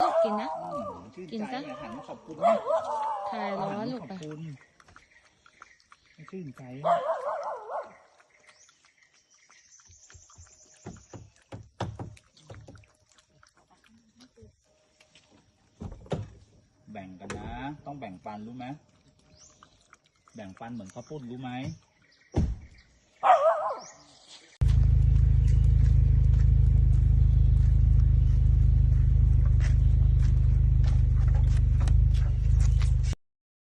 ลูกกินนะ ชื่น กิน ใจ ซะ อาหารขอบคุณนะ คลายร้อนลูก ขอบ ไป คุณชื่นใจแบ่งกันนะ ต้องแบ่งปันรู้ไหมแบ่งปันเหมือนข้าวปุ้นรู้ไหม